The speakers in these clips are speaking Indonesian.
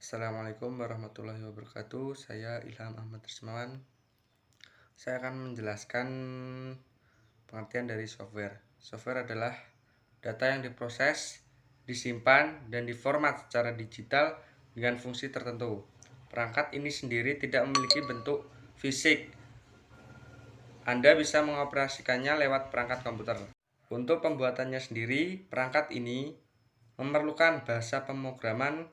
Assalamualaikum warahmatullahi wabarakatuh. Saya Ilham Ahmad Rismawan. Saya akan menjelaskan pengertian dari software. Software adalah data yang diproses, disimpan, dan diformat secara digital dengan fungsi tertentu. Perangkat ini sendiri tidak memiliki bentuk fisik. Anda bisa mengoperasikannya lewat perangkat komputer. Untuk pembuatannya sendiri, perangkat ini memerlukan bahasa pemrograman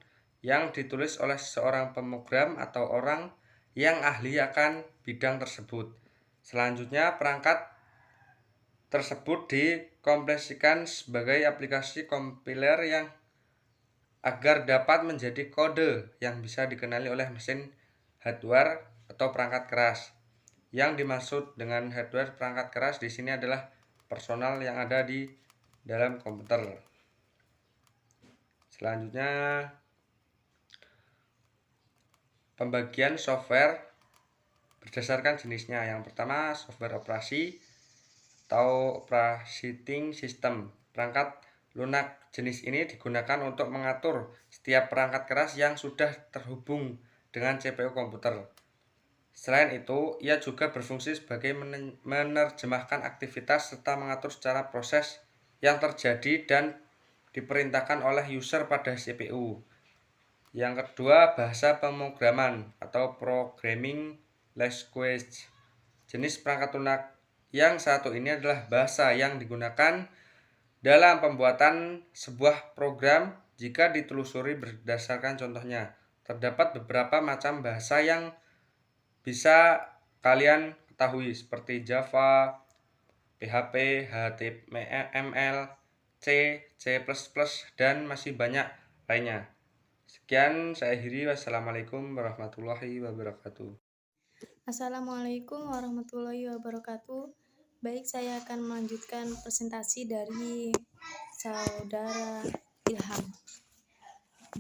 yang ditulis oleh seorang pemrogram atau orang yang ahli akan bidang tersebut. Selanjutnya, perangkat tersebut dikompilasikan sebagai aplikasi kompiler yang agar dapat menjadi kode yang bisa dikenali oleh mesin hardware atau perangkat keras. Yang dimaksud dengan hardware perangkat keras di sini adalah personal yang ada di dalam komputer. Selanjutnya, pembagian software berdasarkan jenisnya. Yang pertama, software operasi atau operating system. Perangkat lunak jenis ini digunakan untuk mengatur setiap perangkat keras yang sudah terhubung dengan CPU komputer. Selain itu, ia juga berfungsi sebagai menerjemahkan aktivitas serta mengatur secara proses yang terjadi dan diperintahkan oleh user pada CPU. Yang kedua, bahasa pemrograman atau programming language. Jenis perangkat lunak yang satu ini adalah bahasa yang digunakan dalam pembuatan sebuah program. Jika ditelusuri berdasarkan contohnya, terdapat beberapa macam bahasa yang bisa kalian ketahui seperti Java, PHP, HTML, C, C++, dan masih banyak lainnya. Sekian saya akhiri. Wassalamualaikum warahmatullahi wabarakatuh. Assalamualaikum warahmatullahi wabarakatuh. Baik, saya akan melanjutkan presentasi dari saudara Ilham.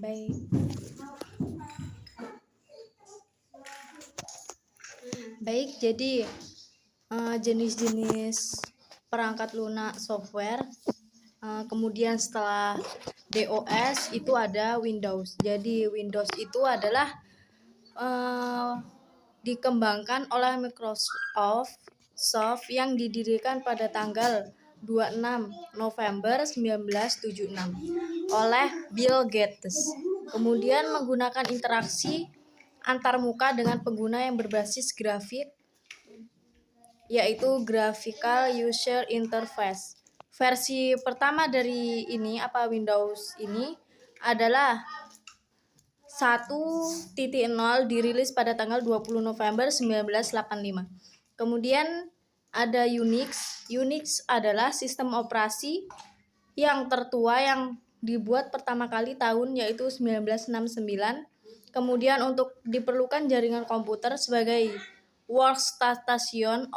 Baik. Jadi jenis-jenis perangkat lunak software. Kemudian setelah DOS itu ada Windows. Jadi Windows itu adalah dikembangkan oleh Microsoft yang didirikan pada tanggal 26 November 1976 oleh Bill Gates. Kemudian menggunakan interaksi antarmuka dengan pengguna yang berbasis grafik, yaitu Graphical User Interface. Versi pertama dari Windows ini adalah 1.0 dirilis pada tanggal 20 November 1985. Kemudian ada Unix. Unix adalah sistem operasi yang tertua yang dibuat pertama kali tahun yaitu 1969. Kemudian untuk diperlukan jaringan komputer sebagai workstation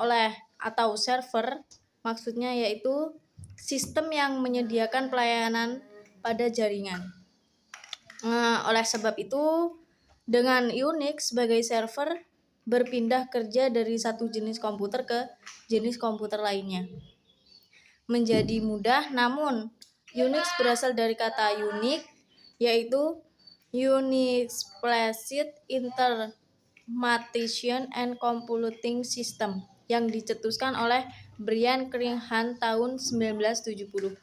atau server, maksudnya yaitu sistem yang menyediakan pelayanan pada jaringan. Oleh sebab itu, dengan Unix sebagai server berpindah kerja dari satu jenis komputer ke jenis komputer lainnya menjadi mudah. Namun Unix berasal dari kata unique, yaitu Unix-Placed Information and Computing System, yang dicetuskan oleh Brian Cringham tahun 1970.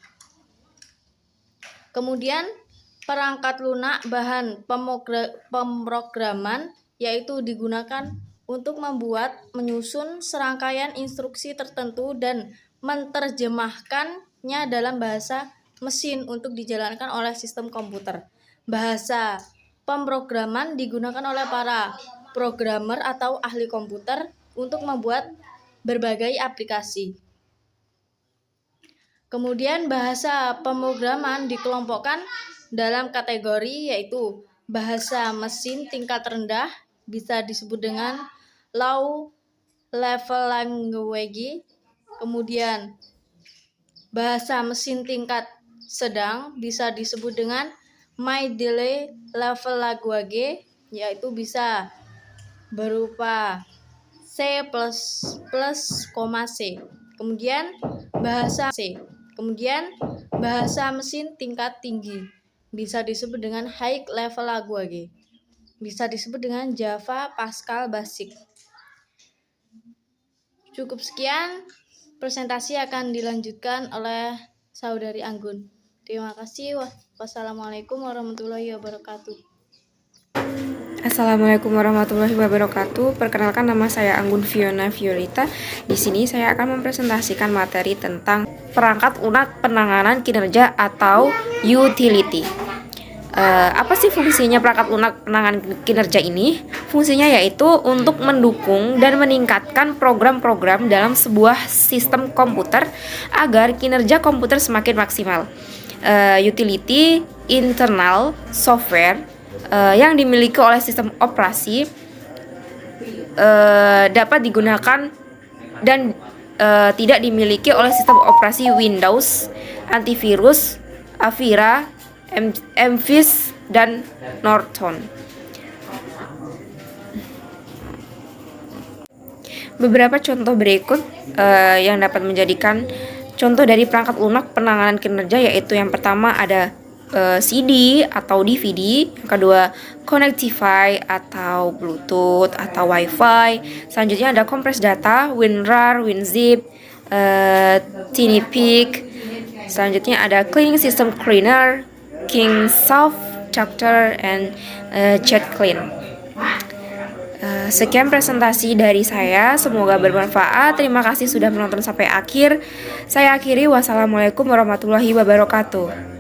Kemudian perangkat lunak bahan pemrograman yaitu digunakan untuk membuat, menyusun serangkaian instruksi tertentu dan menerjemahkannya dalam bahasa mesin untuk dijalankan oleh sistem komputer. Bahasa pemrograman digunakan oleh para programmer atau ahli komputer untuk membuat berbagai aplikasi. Kemudian bahasa pemrograman dikelompokkan dalam kategori yaitu bahasa mesin tingkat rendah, bisa disebut dengan low level language. Kemudian bahasa mesin tingkat sedang bisa disebut dengan middle level language, yaitu bisa berupa C++, C. Kemudian bahasa mesin tingkat tinggi bisa disebut dengan high level language. bisa disebut dengan Java Pascal Basic. Cukup sekian, presentasi akan dilanjutkan oleh Saudari Anggun. Terima kasih. Wassalamualaikum warahmatullahi wabarakatuh. Assalamualaikum warahmatullahi wabarakatuh. Perkenalkan, nama saya Anggun Fiona Violita. Di sini saya akan mempresentasikan materi tentang perangkat lunak penanganan kinerja atau utility. Apa sih fungsinya perangkat lunak penanganan kinerja ini? Fungsinya yaitu untuk mendukung dan meningkatkan program-program dalam sebuah sistem komputer agar kinerja komputer semakin maksimal. Utility internal software yang dimiliki oleh sistem operasi dapat digunakan dan tidak dimiliki oleh sistem operasi Windows, antivirus, Avira, MVIS, dan Norton. Beberapa contoh berikut yang dapat menjadikan contoh dari perangkat lunak penanganan kinerja, yaitu yang pertama ada CD atau DVD, yang kedua Connectify atau Bluetooth atau Wi-Fi, selanjutnya ada compress data, WinRAR, WinZip, TinyPic, selanjutnya ada cleaning system cleaner, Kingsoft, Chapter, and ChatClean. Sekian presentasi dari saya, semoga bermanfaat. Terima kasih sudah menonton sampai akhir. Saya akhiri, wassalamualaikum warahmatullahi wabarakatuh.